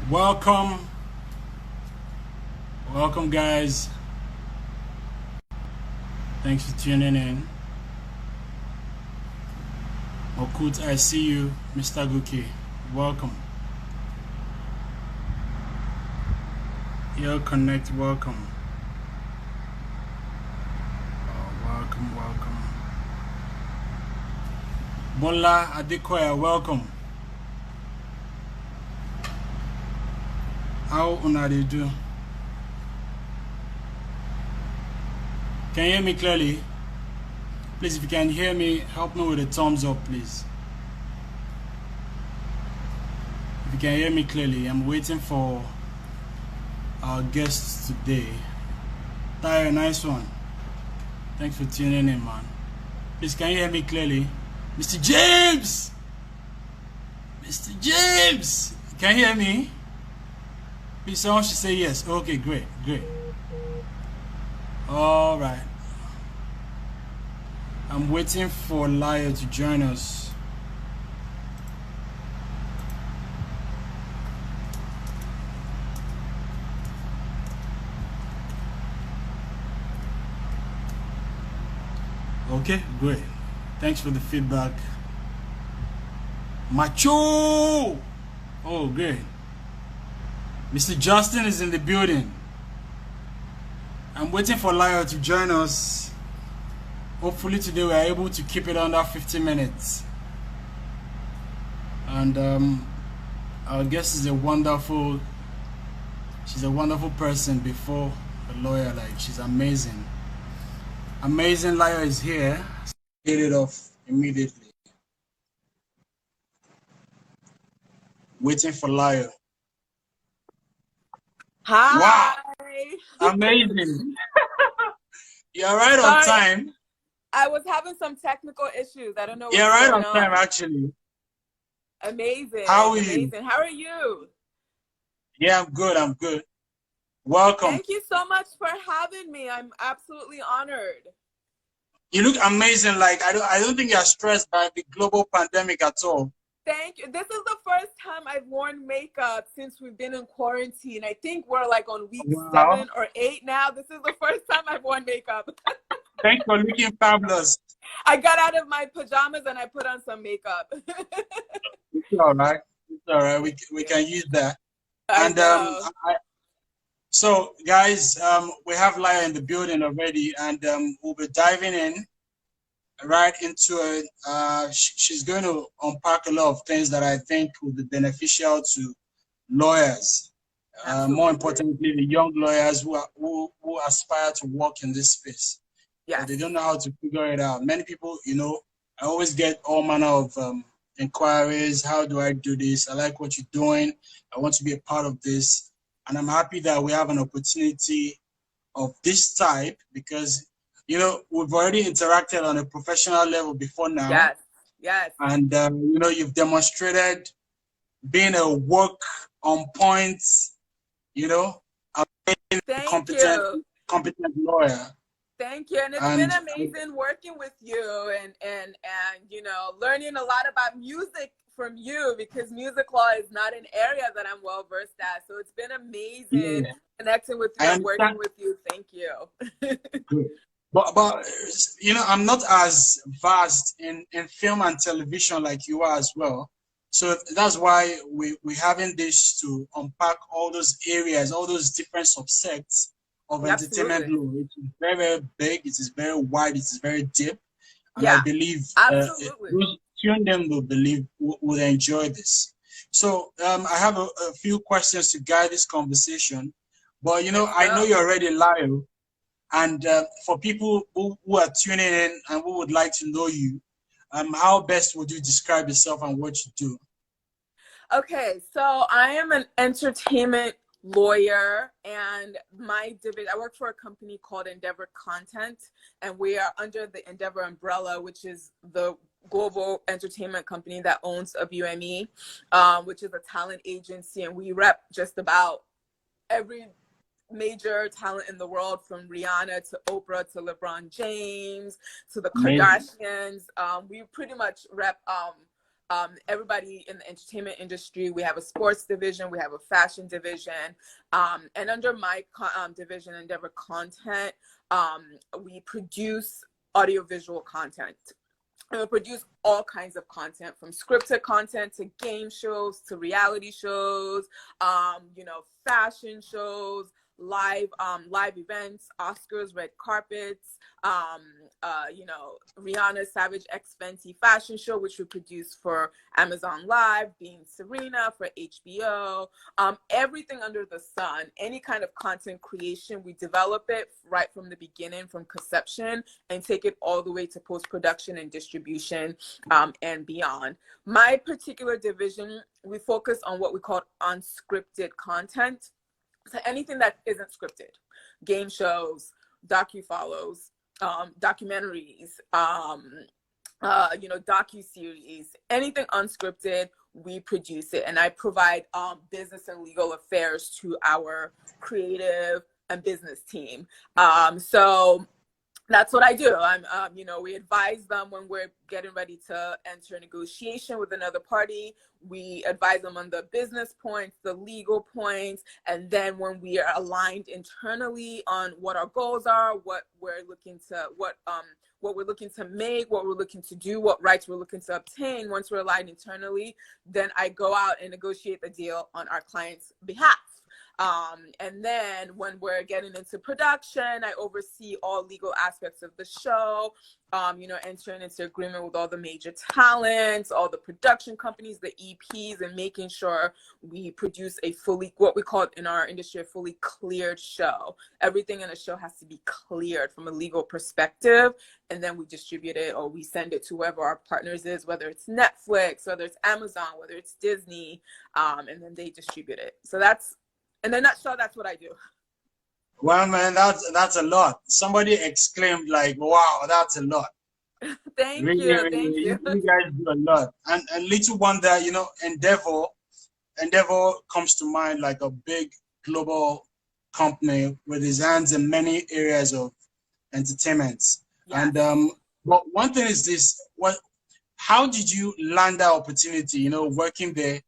Welcome, welcome, guys. Thanks for tuning in. Okut, I see you, Mr. Guki. Welcome. Yo, Connect, welcome. Welcome. Bola Adekoya, welcome. How una dey do? Can you hear me clearly? Please, if you can hear me, help me with a thumbs up, please. If you can hear me clearly, I'm waiting for our guests today. Tayo, nice one. Thanks for tuning in, man. Please, can you hear me clearly? Mr. James! Mr. James! Can you hear me? Please, someone should say yes. Okay, great. All right. I'm waiting for Layo to join us. Okay, great. Thanks for the feedback. Macho! Oh, great. Mr. Justin is in the building. I'm waiting for Layo to join us. Hopefully today we are able to keep it under 50 minutes. And our guest is she's a wonderful person before a lawyer. Like, she's amazing. Amazing. Layo is here. Get it off immediately. Waiting for Layo. Hi. Wow. Amazing. You're right on time. I was having some technical issues. I don't know what's You're right going on time, actually. Amazing. How are you? How are you? Yeah, I'm good. Welcome. Thank you so much for having me. I'm absolutely honored. You look amazing. Like, I don't think you're stressed by the global pandemic at all. Thank you. This is the first time I've worn makeup since we've been in quarantine. I think we're like on week 7 or 8 now. This is the first time I've worn makeup. Thanks for looking fabulous. I got out of my pajamas and I put on some makeup. It's all right. We can use that. So guys, we have Layo in the building already, and we'll be diving in right into it. She's going to unpack a lot of things that I think will be beneficial to lawyers. More importantly, the young lawyers who aspire to work in this space. Yeah. But they don't know how to figure it out. Many people, I always get all manner of inquiries. How do I do this? I like what you're doing. I want to be a part of this. And I'm happy that we have an opportunity of this type because, we've already interacted on a professional level before now. Yes. And, you've demonstrated being a work on point, competent lawyer. Thank you. And it's been amazing working with you and learning a lot about music from you because music law is not an area that I'm well versed at. So it's been amazing connecting with you and working with you. Thank you. Good. But I'm not as vast in film and television like you are as well. So that's why we're having this to unpack all those areas, all those different subsects of entertainment law. It is very, very big. It is very wide. It is very deep. And I believe those tuned in will enjoy this. So I have a few questions to guide this conversation. But, I know you're already live. And for people who are tuning in and who would like to know you, how best would you describe yourself and what you do? Okay, so I am an entertainment lawyer, and I work for a company called Endeavor Content, and we are under the Endeavor umbrella, which is the global entertainment company that owns WME, which is a talent agency, and we rep just about every major talent in the world, from Rihanna to Oprah to LeBron James to the Kardashians. We pretty much rep everybody in the entertainment industry. We have a sports division, we have a fashion division, and under my division, Endeavor Content, we produce audiovisual content. And we produce all kinds of content, from scripted content to game shows to reality shows, fashion shows, live events, Oscars, red carpets, Rihanna's Savage X Fenty fashion show, which we produce for Amazon Live, Being Serena for HBO, everything under the sun, any kind of content creation, we develop it right from the beginning, from conception, and take it all the way to post-production and distribution, and beyond. My particular division, we focus on what we call unscripted content. So anything that isn't scripted, game shows, docu-follows, documentaries, docu-series, anything unscripted, we produce it. And I provide business and legal affairs to our creative and business team. So that's what I do. We advise them when we're getting ready to enter a negotiation with another party. We advise them on the business points, the legal points, and then when we are aligned internally on what our goals are, what we're looking to make, what we're looking to do, what rights we're looking to obtain. Once we're aligned internally, then I go out and negotiate the deal on our client's behalf. And then when we're getting into production, I oversee all legal aspects of the show, entering into agreement with all the major talents, all the production companies, the EPs, and making sure we produce what we call in our industry, a fully cleared show. Everything in a show has to be cleared from a legal perspective, and then we distribute it, or we send it to whoever our partners is, whether it's Netflix, whether it's Amazon, whether it's Disney, and then they distribute it. So in a nutshell, that's what I do. Well, man, that's a lot. Somebody exclaimed, like, wow, that's a lot. Thank you. You guys do a lot. And little wonder, Endeavor comes to mind like a big global company with his hands in many areas of entertainment. Yes. And but one thing is this: how did you land that opportunity? Working there.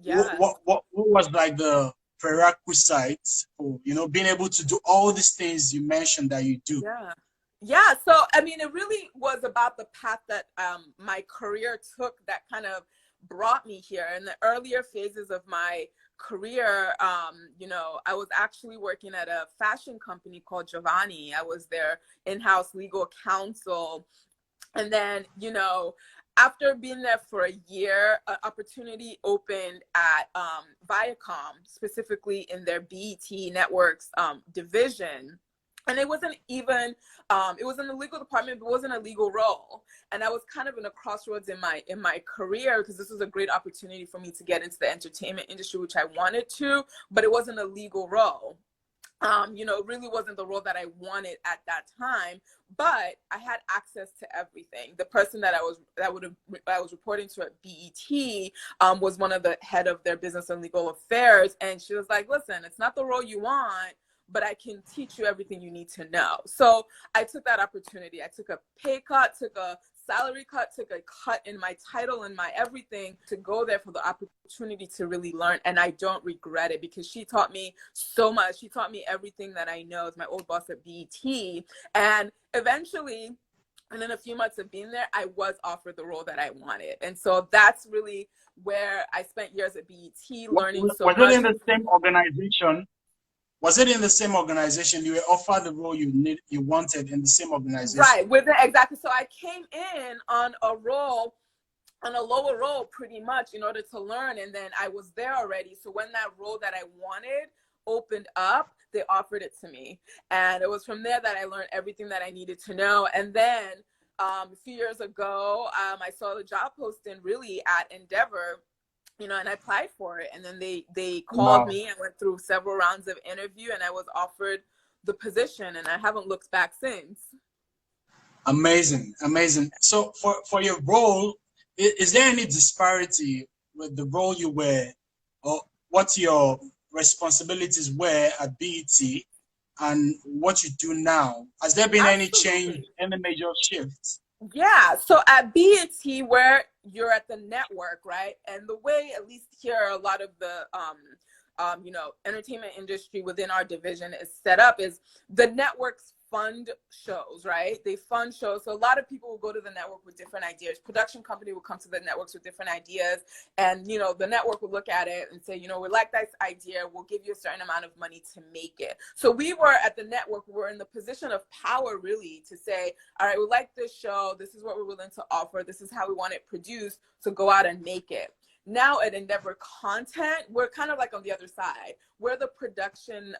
Yes. What was like the prerequisites for being able to do all these things you mentioned that you do? Yeah. So it really was about the path that my career took that kind of brought me here. In the earlier phases of my career, I was actually working at a fashion company called Giovanni. I was their in-house legal counsel, and then after being there for a year, an opportunity opened at Viacom, specifically in their BET Networks division. And it wasn't even, it was in the legal department, but it wasn't a legal role. And I was kind of in a crossroads in my career, because this was a great opportunity for me to get into the entertainment industry, which I wanted to, but it wasn't a legal role. It really wasn't the role that I wanted at that time, but I had access to everything. The person that I was reporting to at BET was one of the head of their business and legal affairs, and she was like, "Listen, it's not the role you want, but I can teach you everything you need to know." So I took that opportunity. I took a pay cut, took a salary cut, took a cut in my title and my everything to go there for the opportunity to really learn. And I don't regret it, because she taught me so much. She taught me everything that I know as my old boss at BET. And eventually, within a few months of being there, I was offered the role that I wanted. And so that's really where I spent years at BET learning so much. Was it in the same organization? Was it in the same organization? You were offered the role you wanted in the same organization? Right, exactly. So I came in on a lower role pretty much in order to learn, and then I was there already. So when that role that I wanted opened up, they offered it to me. And it was from there that I learned everything that I needed to know. And then a few years ago, I saw the job posting really at Endeavor, and I applied for it. And then they called me. I went through several rounds of interview, and I was offered the position, and I haven't looked back since. Amazing. So for your role, is there any disparity with the role you were, or what your responsibilities were at BET and what you do now? Has there been any change, any major shifts? Yeah, so at BET, where you're at the network, right? And the way, at least here, a lot of the you know, entertainment industry within our division is set up is the networks fund shows, right? They fund shows. So a lot of people will go to the network with different ideas. Production company will come to the networks with different ideas. And, you know, the network will look at it and say, you know, we like this idea. We'll give you a certain amount of money to make it. So we were at the network, we're in the position of power really to say, all right, we like this show. This is what we're willing to offer. This is how we want it produced. So go out and make it. Now at Endeavor Content, we're kind of like on the other side. We're the production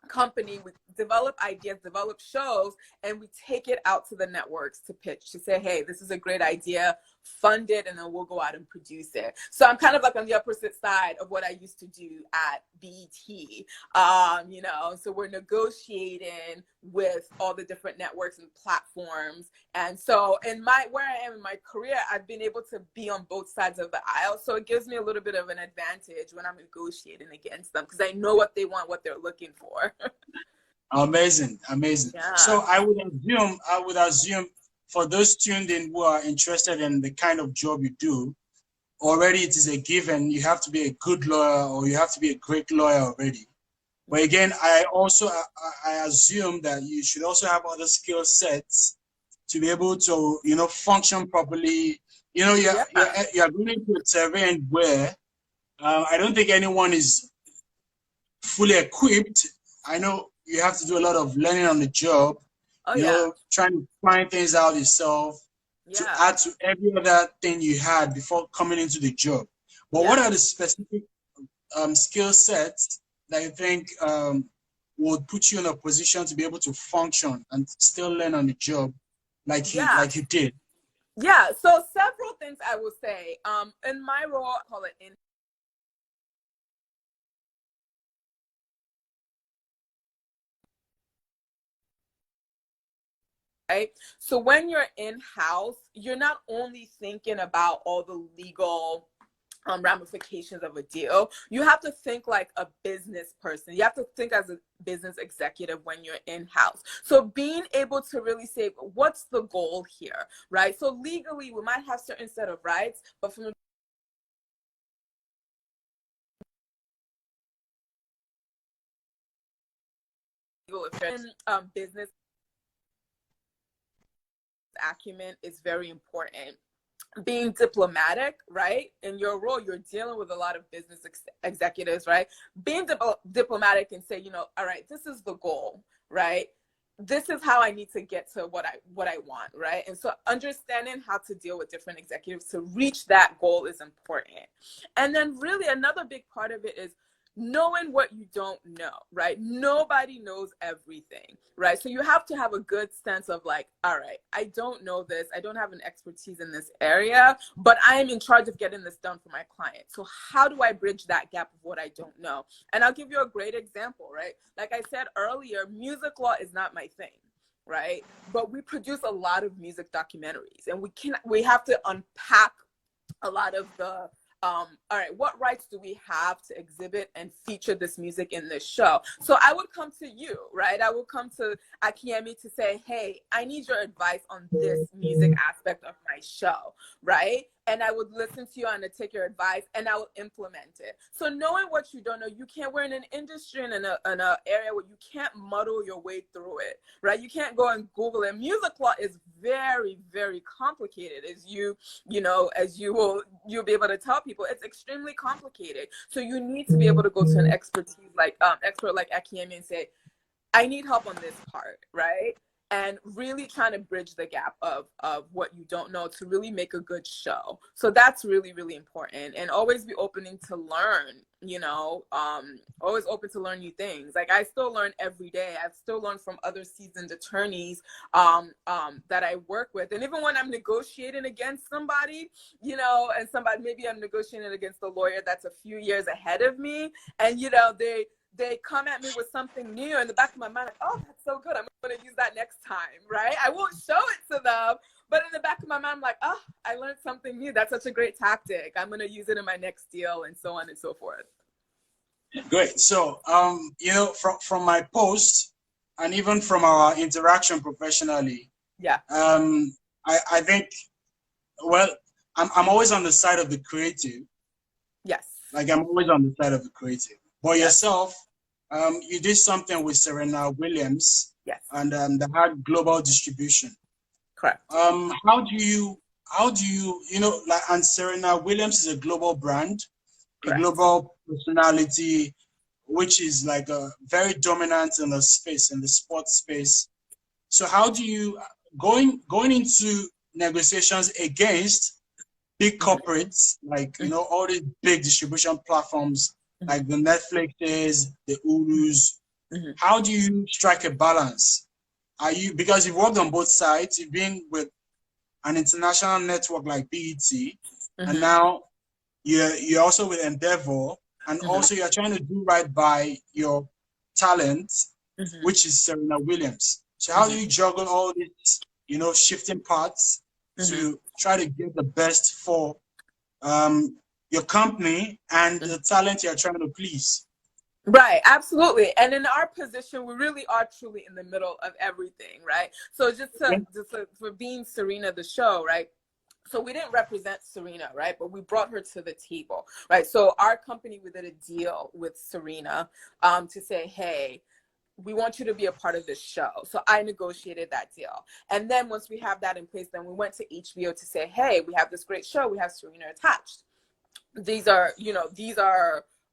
company. We develop ideas, develop shows, and we take it out to the networks to pitch, to say, hey, this is a great idea, fund it, and then we'll go out and produce it. So I'm kind of like on the opposite side of what I used to do at BET. You know, so we're negotiating with all the different networks and platforms. And so in where I am in my career, I've been able to be on both sides of the aisle. So it gives me a little bit of an advantage when I'm negotiating against them, because I know what they want, what they're looking for. Amazing, amazing. Yeah. So I would assume for those tuned in who are interested in the kind of job you do, already it is a given. You have to be a good lawyer, or you have to be a great lawyer already. But again, I assume that you should also have other skill sets to be able to, you know, function properly. You know, you're going into a terrain where I don't think anyone is fully equipped. I know you have to do a lot of learning on the job, you know, trying to find things out yourself to add to every other thing you had before coming into the job. But what are the specific skill sets that you think would put you in a position to be able to function and still learn on the job like you did? Yeah, so several things I will say. In my role, I call it in. Right? So when you're in-house, you're not only thinking about all the legal ramifications of a deal. You have to think like a business person. You have to think as a business executive when you're in-house. So being able to really say, what's the goal here, right? So legally, we might have certain set of rights, but from a business acumen is very important. Being diplomatic, right? In your role, you're dealing with a lot of business executives, right? Being diplomatic and say, you know, all right, this is the goal, right? This is how I need to get to what I want, right? And so understanding how to deal with different executives to reach that goal is important. And then really another big part of it is knowing what you don't know, right? Nobody knows everything, right? So you have to have a good sense of like, all right, I don't know this. I don't have an expertise in this area, but I am in charge of getting this done for my client. So how do I bridge that gap of what I don't know? And I'll give you a great example, right? Like I said earlier, music law is not my thing, right? But we produce a lot of music documentaries, and we have to unpack a lot of the all right, what rights do we have to exhibit and feature this music in this show? So I would come to you, right? I would come to Akinyemi to say, hey, I need your advice on this music aspect of my show, right? And I would listen to you and I'd take your advice and I would implement it. So knowing what you don't know, we're in an industry and in an area where you can't muddle your way through it, right? You can't go and Google it. Music law is very, very complicated, as you'll be able to tell people. It's extremely complicated. So you need to be able to go to an expert like Akinyemi and say, I need help on this part, right? And really trying to bridge the gap of what you don't know to really make a good show. So that's really, really important. And always be opening to learn, you know, always open to learn new things. Like I still learn every day. I've still learned from other seasoned attorneys that I work with. And even when I'm negotiating against somebody, you know, and maybe I'm negotiating against a lawyer that's a few years ahead of me, and, you know, they come at me with something new in the back of my mind, like, oh, that's so good. I'm going to use that next time, right? I won't show it to them, but in the back of my mind, I'm like, oh, I learned something new. That's such a great tactic. I'm going to use it in my next deal, and so on and so forth. Great. So, you know, from my post and even from our interaction professionally, yeah, I think, well, I'm always on the side of the creative. Yes. Like I'm always on the side of the creative. But Yes. yourself, you did something with Serena Williams. Yes. And that had global distribution. Correct. How do you like, and Serena Williams is a global brand, Correct. a global personality, which is like a very dominant in the space, in the sports space. So how do you going into negotiations against big corporates, like all these big distribution platforms like the Netflixes, the Urus? How do you strike a balance? Are you, because you've worked on both sides, you've been with an international network like BET, and now you're also with Endeavor, and also you're trying to do right by your talent, which is Serena Williams. So how do you juggle all these, shifting parts to try to get the best for your company and the talent you're trying to please? Right, absolutely. And in our position, we really are truly in the middle of everything, right? So for being Serena the show, right? So we didn't represent Serena, right? But we brought her to the table, right? So our company, we did a deal with Serena to say, hey, we want you to be a part of this show. So I negotiated that deal. And then once we have that in place, then we went to HBO to say, hey, we have this great show. We have Serena attached. These are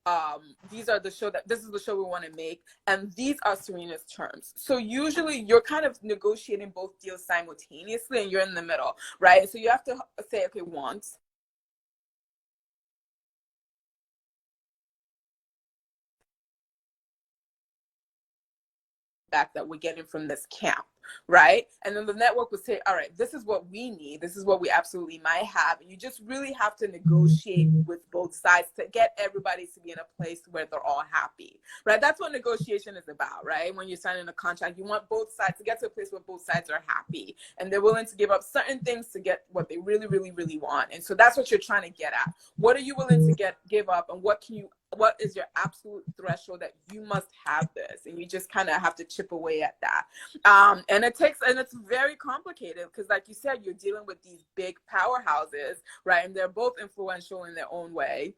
the show this is the show we want to make, and these are Serena's terms. So usually you're kind of negotiating both deals simultaneously, and you're in the middle, right? So you have to say, okay, once back that we're getting from this camp, right? And then the network would say, all right, this is what we need, this is what we absolutely might have. And you just really have to negotiate with both sides to get everybody to be in a place where they're all happy, right? That's what negotiation is about, right? When you're signing a contract, you want both sides to get to a place where both sides are happy and they're willing to give up certain things to get what they really, really, really want. And so that's what you're trying to get at. What are you willing to give up, and what is your absolute threshold that you must have this? And you just kind of have to chip away at that. And it's very complicated because, like you said, you're dealing with these big powerhouses, right? And they're both influential in their own way,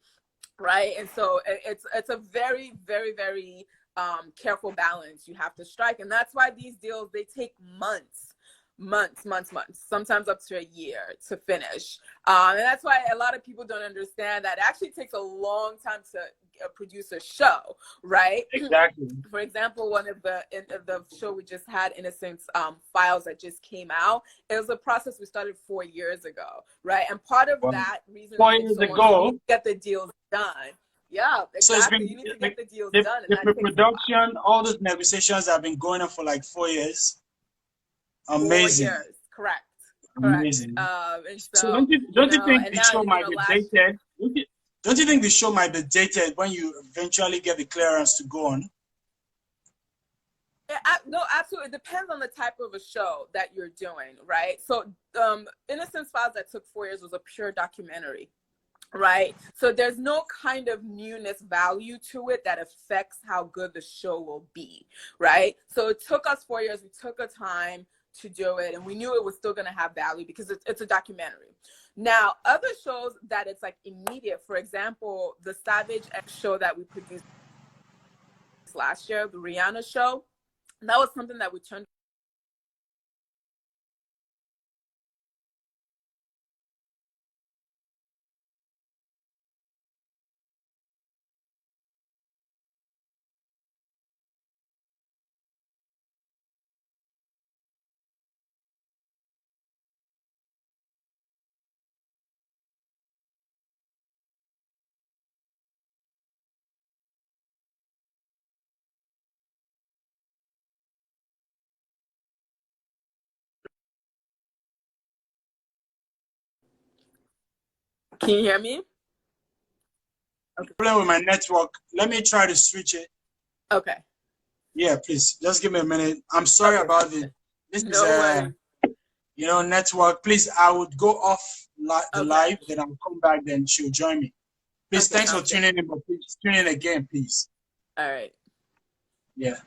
right? And so it's a very, very, very careful balance you have to strike. And that's why these deals, they take months, sometimes up to a year to finish. And that's why a lot of people don't understand that it actually takes a long time to produce a show, right? Exactly. For example, one of the show we just had, Innocence Files, that just came out, it was a process we started 4 years ago, right? And part of that reason 4 years ago, to get the deals done. Yeah, exactly. So it's been, you need to get the deals the, done. The pre-production, all those negotiations have been going on for like 4 years. Amazing. 4 years, correct. Amazing. And so don't you think the show might be dated? Don't you think the show might be dated when you eventually get the clearance to go on? Yeah, no, absolutely. It depends on the type of a show that you're doing, right? So Innocence Files that took 4 years was a pure documentary, right? So there's no kind of newness value to it that affects how good the show will be, right? So it took us 4 years. We took a time to do it, and we knew it was still going to have value because it's a documentary. Now, other shows that it's like immediate, for example, the Savage X show that we produced last year, the Rihanna show, that was something that we turned Can you hear me? Okay. Problem with my network. Let me try to switch it. Okay. Yeah, please. Just give me a minute. I'm sorry about this. This is network. Please, I would go off the live, then I'll come back, then she'll join me. Please, thanks for tuning in, but please tune in again, please. All right. Yeah.